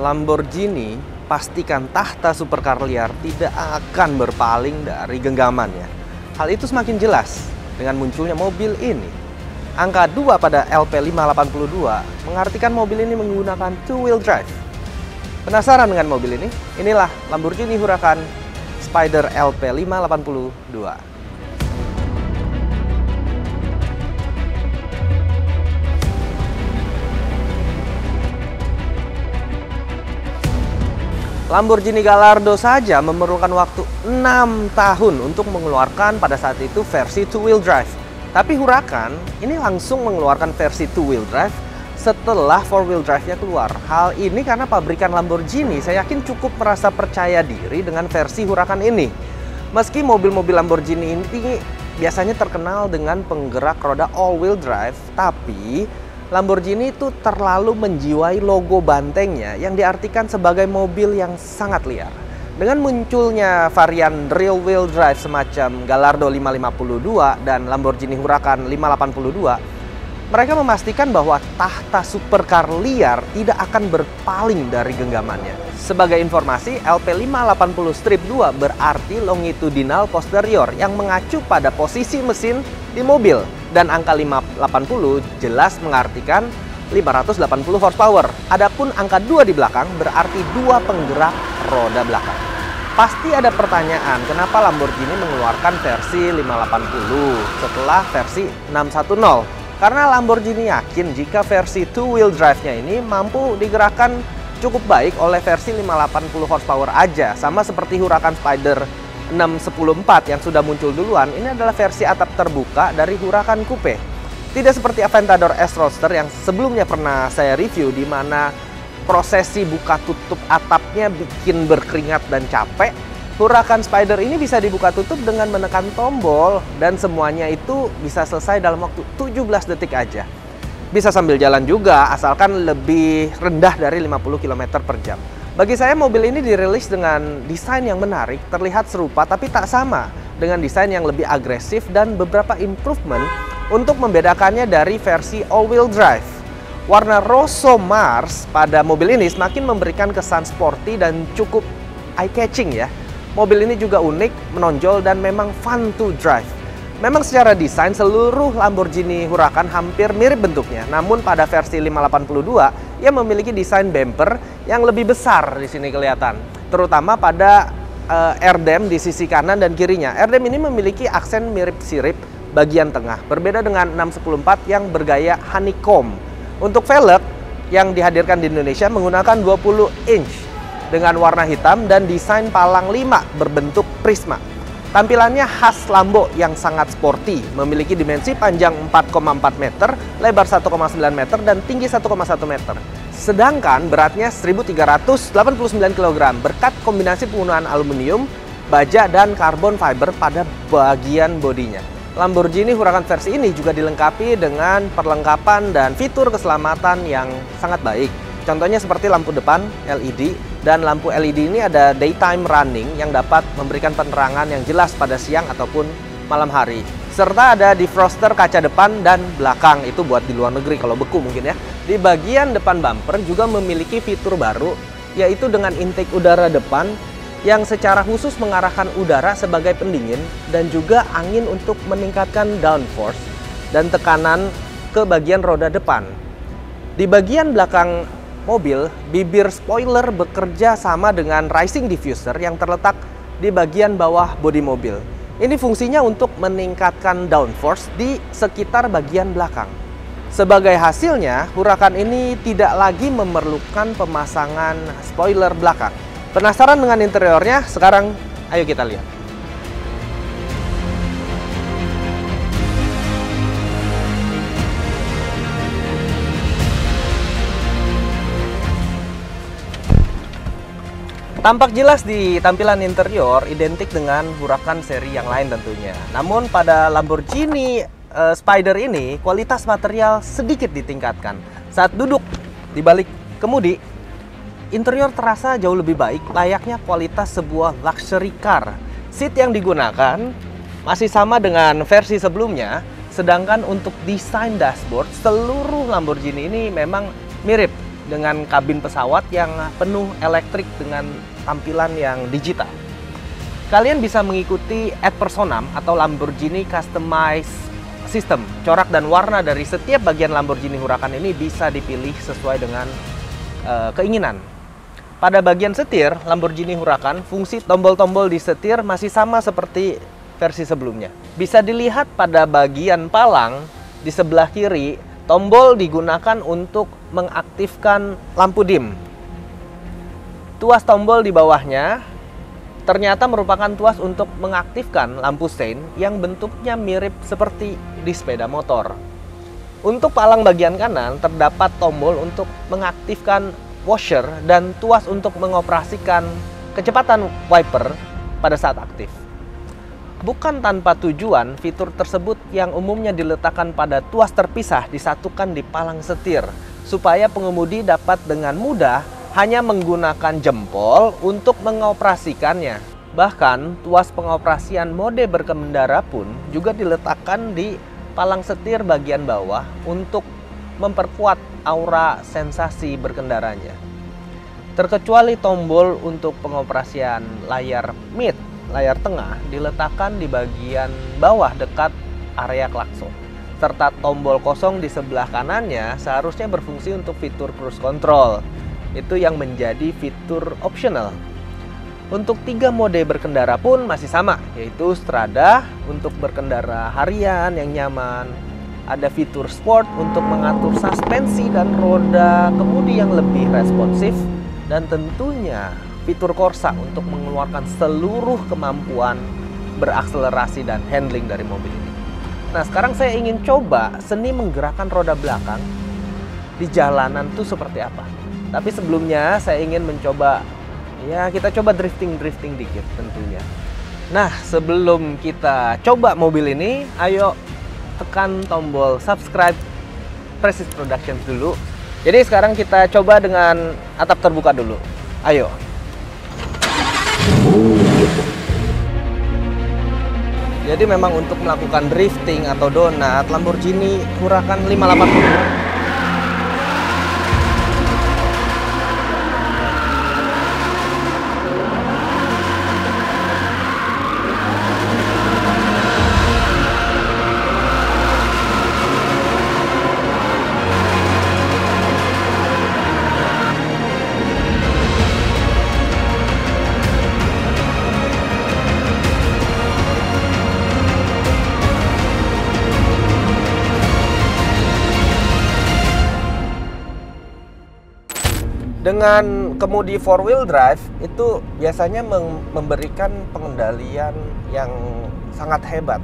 Lamborghini pastikan tahta supercar liar tidak akan berpaling dari genggamannya. Hal itu semakin jelas dengan munculnya mobil ini. Angka 2 pada LP582 mengartikan mobil ini menggunakan two-wheel drive. Penasaran dengan mobil ini? Inilah Lamborghini Huracan Spider LP582. Lamborghini Gallardo saja memerlukan waktu 6 tahun untuk mengeluarkan pada saat itu versi two-wheel drive. Tapi Huracan ini langsung mengeluarkan versi two-wheel drive setelah four-wheel drive-nya keluar. Hal ini karena pabrikan Lamborghini saya yakin cukup merasa percaya diri dengan versi Huracan ini. Meski mobil-mobil Lamborghini ini biasanya terkenal dengan penggerak roda all-wheel drive, tapi Lamborghini itu terlalu menjiwai logo bantengnya yang diartikan sebagai mobil yang sangat liar. Dengan munculnya varian rear-wheel drive semacam Gallardo 552 dan Lamborghini Huracan 582, mereka memastikan bahwa tahta supercar liar tidak akan berpaling dari genggamannya. Sebagai informasi, LP580-2 berarti longitudinal posterior yang mengacu pada posisi mesin di mobil. Dan angka 580 jelas mengartikan 580 horsepower. Adapun angka 2 di belakang berarti 2 penggerak roda belakang. Pasti ada pertanyaan, kenapa Lamborghini mengeluarkan versi 580 setelah versi 610? Karena Lamborghini yakin jika versi two-wheel drive-nya ini mampu digerakkan cukup baik oleh versi 580 horsepower aja. Sama seperti Huracan Spider 614 yang sudah muncul duluan, ini adalah versi atap terbuka dari Huracan Coupe. Tidak seperti Aventador S Roadster yang sebelumnya pernah saya review, di mana prosesi buka tutup atapnya bikin berkeringat dan capek. Huracan Spider ini bisa dibuka tutup dengan menekan tombol dan semuanya itu bisa selesai dalam waktu 17 detik aja. Bisa sambil jalan juga, asalkan lebih rendah dari 50 km per jam. Bagi saya mobil ini dirilis dengan desain yang menarik, terlihat serupa tapi tak sama, dengan desain yang lebih agresif dan beberapa improvement untuk membedakannya dari versi all-wheel drive. Warna Rosso Mars pada mobil ini semakin memberikan kesan sporty dan cukup eye-catching ya. Mobil ini juga unik, menonjol, dan memang fun to drive. Memang secara desain seluruh Lamborghini Huracan hampir mirip bentuknya, namun pada versi 582 ia memiliki desain bumper yang lebih besar di sini kelihatan, terutama pada airdam di sisi kanan dan kirinya. Airdam ini memiliki aksen mirip sirip bagian tengah, berbeda dengan 614 yang bergaya honeycomb. Untuk velg yang dihadirkan di Indonesia menggunakan 20 inch dengan warna hitam dan desain palang 5 berbentuk prisma. Tampilannya khas Lambo yang sangat sporty, memiliki dimensi panjang 4,4 meter, lebar 1,9 meter, dan tinggi 1,1 meter. Sedangkan beratnya 1.389 kg berkat kombinasi penggunaan aluminium, baja, dan carbon fiber pada bagian bodinya. Lamborghini Huracan versi ini juga dilengkapi dengan perlengkapan dan fitur keselamatan yang sangat baik. Contohnya seperti lampu depan LED, dan lampu LED ini ada daytime running yang dapat memberikan penerangan yang jelas pada siang ataupun malam hari. Serta ada defroster kaca depan dan belakang, itu buat di luar negeri kalau beku mungkin ya. Di bagian depan bumper juga memiliki fitur baru, yaitu dengan intake udara depan yang secara khusus mengarahkan udara sebagai pendingin dan juga angin untuk meningkatkan downforce dan tekanan ke bagian roda depan. Di bagian belakang mobil, bibir spoiler bekerja sama dengan rising diffuser yang terletak di bagian bawah bodi mobil. Ini fungsinya untuk meningkatkan downforce di sekitar bagian belakang. Sebagai hasilnya, Huracan ini tidak lagi memerlukan pemasangan spoiler belakang. Penasaran dengan interiornya? Sekarang ayo kita lihat. Tampak jelas di tampilan interior identik dengan Huracan seri yang lain tentunya. Namun pada Lamborghini Spider ini kualitas material sedikit ditingkatkan. Saat duduk di balik kemudi, interior terasa jauh lebih baik, layaknya kualitas sebuah luxury car. Seat yang digunakan masih sama dengan versi sebelumnya, sedangkan untuk desain dashboard seluruh Lamborghini ini memang mirip dengan kabin pesawat yang penuh elektrik dengan tampilan yang digital. Kalian bisa mengikuti ad personam atau Lamborghini Customized System. Corak dan warna dari setiap bagian Lamborghini Huracan ini bisa dipilih sesuai dengan keinginan. Pada bagian setir Lamborghini Huracan, fungsi tombol-tombol di setir masih sama seperti versi sebelumnya. Bisa dilihat pada bagian palang di sebelah kiri, tombol digunakan untuk mengaktifkan lampu dim. Tuas tombol di bawahnya ternyata merupakan tuas untuk mengaktifkan lampu sein yang bentuknya mirip seperti di sepeda motor. Untuk palang bagian kanan terdapat tombol untuk mengaktifkan washer dan tuas untuk mengoperasikan kecepatan wiper pada saat aktif. Bukan tanpa tujuan, fitur tersebut yang umumnya diletakkan pada tuas terpisah disatukan di palang setir supaya pengemudi dapat dengan mudah hanya menggunakan jempol untuk mengoperasikannya. Bahkan, tuas pengoperasian mode berkendara pun juga diletakkan di palang setir bagian bawah untuk memperkuat aura sensasi berkendaranya. Terkecuali tombol untuk pengoperasian layar mid, layar tengah, diletakkan di bagian bawah dekat area klakson. Serta tombol kosong di sebelah kanannya seharusnya berfungsi untuk fitur cruise control. Itu yang menjadi fitur optional. Untuk 3 mode berkendara pun masih sama, yaitu Strada untuk berkendara harian yang nyaman, ada fitur Sport untuk mengatur suspensi dan roda kemudi yang lebih responsif, dan tentunya fitur Corsa untuk mengeluarkan seluruh kemampuan berakselerasi dan handling dari mobil ini. Nah, sekarang saya ingin coba seni menggerakkan roda belakang di jalanan tuh seperti apa. Tapi sebelumnya saya ingin mencoba, ya kita coba drifting dikit tentunya. Nah, sebelum kita coba mobil ini, ayo tekan tombol subscribe Prestige Productions dulu. Jadi sekarang kita coba dengan atap terbuka dulu. Ayo. Jadi memang untuk melakukan drifting atau donat, Lamborghini Huracan 580 dengan kemudi 4-wheel drive itu biasanya memberikan pengendalian yang sangat hebat.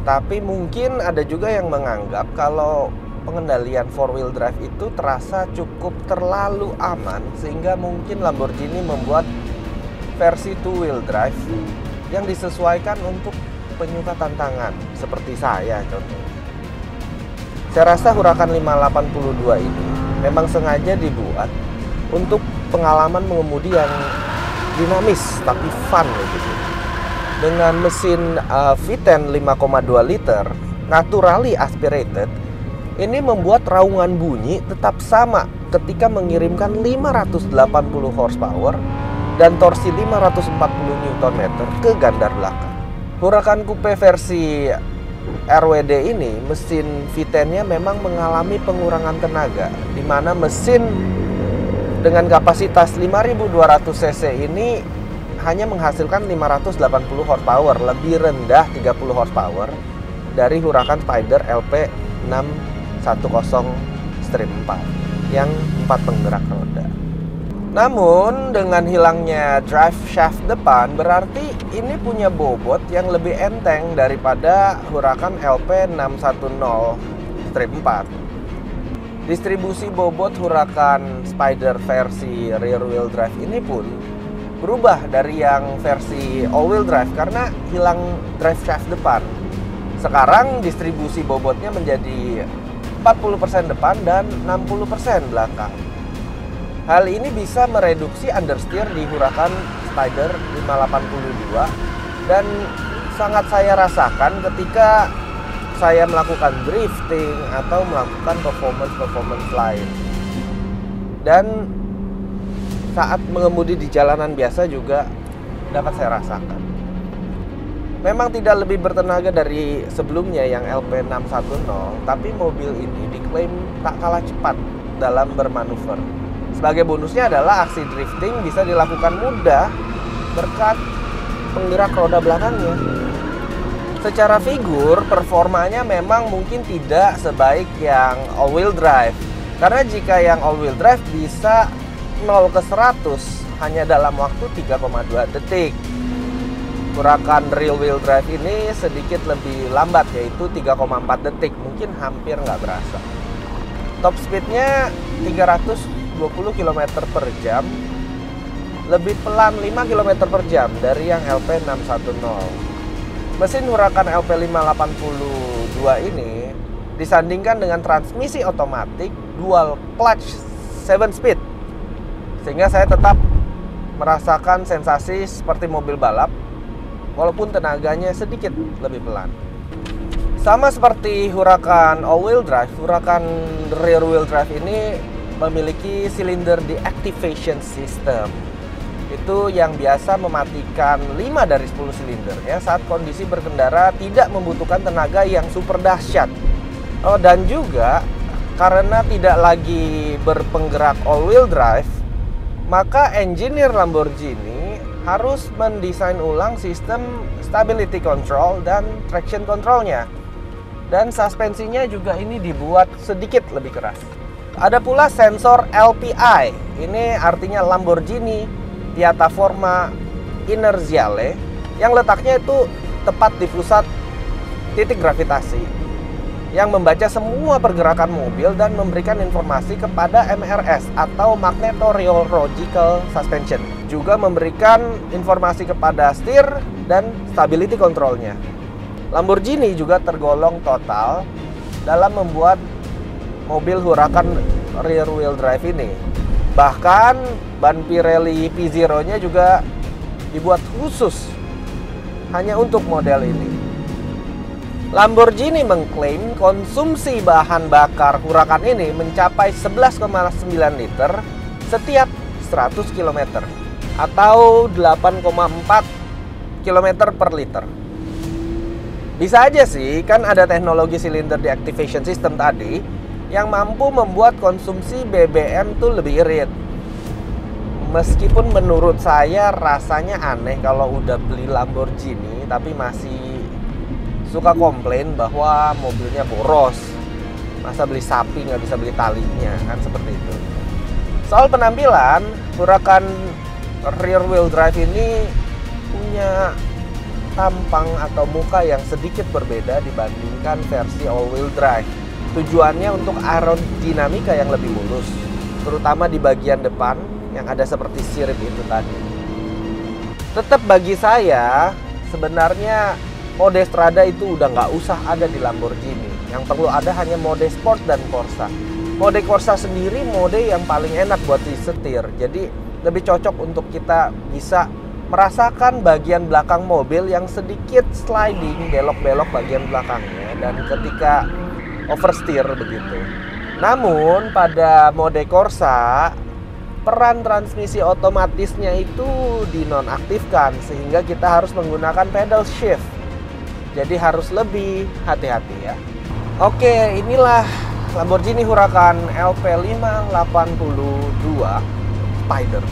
Tapi mungkin ada juga yang menganggap kalau pengendalian 4-wheel drive itu terasa cukup terlalu aman, sehingga mungkin Lamborghini membuat versi 2-wheel drive yang disesuaikan untuk penyuka tantangan seperti saya contohnya. Saya rasa Huracan 582 ini memang sengaja dibuat untuk pengalaman mengemudi yang dinamis tapi fun gitu. Dengan mesin V10 5,2 liter naturally aspirated, ini membuat raungan bunyi tetap sama ketika mengirimkan 580 horsepower dan torsi 540 Nm ke gandar belakang. Huracan Coupe versi RWD ini, mesin V10-nya memang mengalami pengurangan tenaga, di mana mesin dengan kapasitas 5.200 cc ini hanya menghasilkan 580 horsepower, lebih rendah 30 horsepower dari Huracan Spider LP 610 Strip 4 yang 4 penggerak roda. Namun dengan hilangnya drive shaft depan, berarti ini punya bobot yang lebih enteng daripada Huracan LP 610 Strip 4. Distribusi bobot Huracan Spider versi rear wheel drive ini pun berubah dari yang versi all wheel drive karena hilang drive shaft depan. Sekarang distribusi bobotnya menjadi 40% depan dan 60% belakang. Hal ini bisa mereduksi understeer di Huracan Spider 582 dan sangat saya rasakan ketika saya melakukan drifting atau melakukan performance lain. Dan saat mengemudi di jalanan biasa juga dapat saya rasakan. Memang tidak lebih bertenaga dari sebelumnya yang LP610, tapi mobil ini diklaim tak kalah cepat dalam bermanuver. Sebagai bonusnya adalah aksi drifting bisa dilakukan mudah berkat penggerak roda belakangnya. Secara figur, performanya memang mungkin tidak sebaik yang all-wheel drive. Karena jika yang all-wheel drive bisa 0 ke 100 hanya dalam waktu 3,2 detik. Gerakan rear-wheel drive ini sedikit lebih lambat, yaitu 3,4 detik. Mungkin hampir nggak berasa. Top speednya 320 km per jam, lebih pelan 5 km per jam dari yang LP610. Mesin Huracan LP582 ini disandingkan dengan transmisi otomatik dual clutch 7 speed, sehingga saya tetap merasakan sensasi seperti mobil balap walaupun tenaganya sedikit lebih pelan. Sama seperti Huracan all-wheel drive, Huracan rear-wheel drive ini memiliki cylinder deactivation system. Itu yang biasa mematikan 5 dari 10 silinder ya saat kondisi berkendara tidak membutuhkan tenaga yang super dahsyat. Oh, dan juga karena tidak lagi berpenggerak all-wheel drive, maka engineer Lamborghini harus mendesain ulang sistem stability control dan traction controlnya. Dan suspensinya juga ini dibuat sedikit lebih keras. Ada pula sensor LPI. Ini artinya Lamborghini Piattaforma Inerziale yang letaknya itu tepat di pusat titik gravitasi yang membaca semua pergerakan mobil dan memberikan informasi kepada MRS atau Magnetorheological Suspension. Juga memberikan informasi kepada steer dan stability controlnya. Lamborghini juga tergolong total dalam membuat mobil Huracan rear wheel drive ini. Bahkan ban Pirelli P0-nya juga dibuat khusus hanya untuk model ini. Lamborghini mengklaim konsumsi bahan bakar Huracan ini mencapai 11,9 liter setiap 100 km atau 8,4 km per liter. Bisa aja sih, kan ada teknologi cylinder deactivation system tadi yang mampu membuat konsumsi BBM tuh lebih irit. Meskipun menurut saya rasanya aneh kalau udah beli Lamborghini tapi masih suka komplain bahwa mobilnya boros. Masa beli sapi nggak bisa beli talinya, kan seperti itu. Soal penampilan, Huracan rear wheel drive ini punya tampang atau muka yang sedikit berbeda dibandingkan versi all-wheel drive. Tujuannya untuk aerodinamika yang lebih mulus, terutama di bagian depan yang ada seperti sirip itu tadi. Tetap bagi saya, sebenarnya mode Strada itu udah nggak usah ada di Lamborghini. Yang perlu ada hanya mode Sport dan Corsa. Mode Corsa sendiri mode yang paling enak buat disetir. Jadi lebih cocok untuk kita bisa merasakan bagian belakang mobil yang sedikit sliding, belok-belok bagian belakangnya, dan ketika oversteer begitu. Namun pada mode Corsa, peran transmisi otomatisnya itu dinonaktifkan sehingga kita harus menggunakan pedal shift. Jadi harus lebih hati-hati ya. Oke, inilah Lamborghini Huracan LP582 Spider.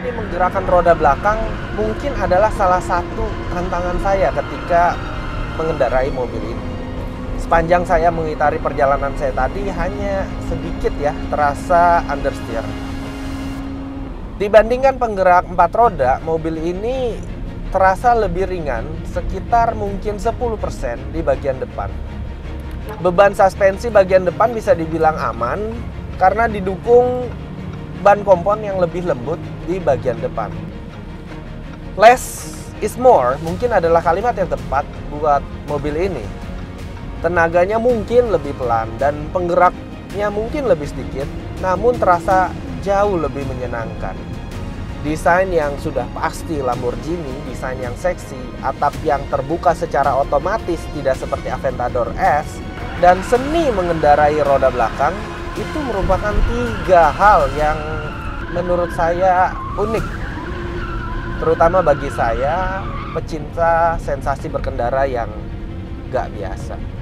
Ini menggerakkan roda belakang mungkin adalah salah satu tantangan saya ketika mengendarai mobil ini. Sepanjang saya mengitari perjalanan saya tadi hanya sedikit ya terasa understeer. Dibandingkan penggerak 4 roda, mobil ini terasa lebih ringan sekitar mungkin 10% di bagian depan. Beban suspensi bagian depan bisa dibilang aman karena didukung ban kompon yang lebih lembut di bagian depan. Less is more mungkin adalah kalimat yang tepat buat mobil ini. Tenaganya mungkin lebih pelan dan penggeraknya mungkin lebih sedikit, namun terasa jauh lebih menyenangkan. Desain yang sudah pasti Lamborghini, desain yang seksi, atap yang terbuka secara otomatis tidak seperti Aventador S, dan seni mengendarai roda belakang, itu merupakan 3 hal yang menurut saya unik. Terutama bagi saya, pecinta sensasi berkendara yang gak biasa.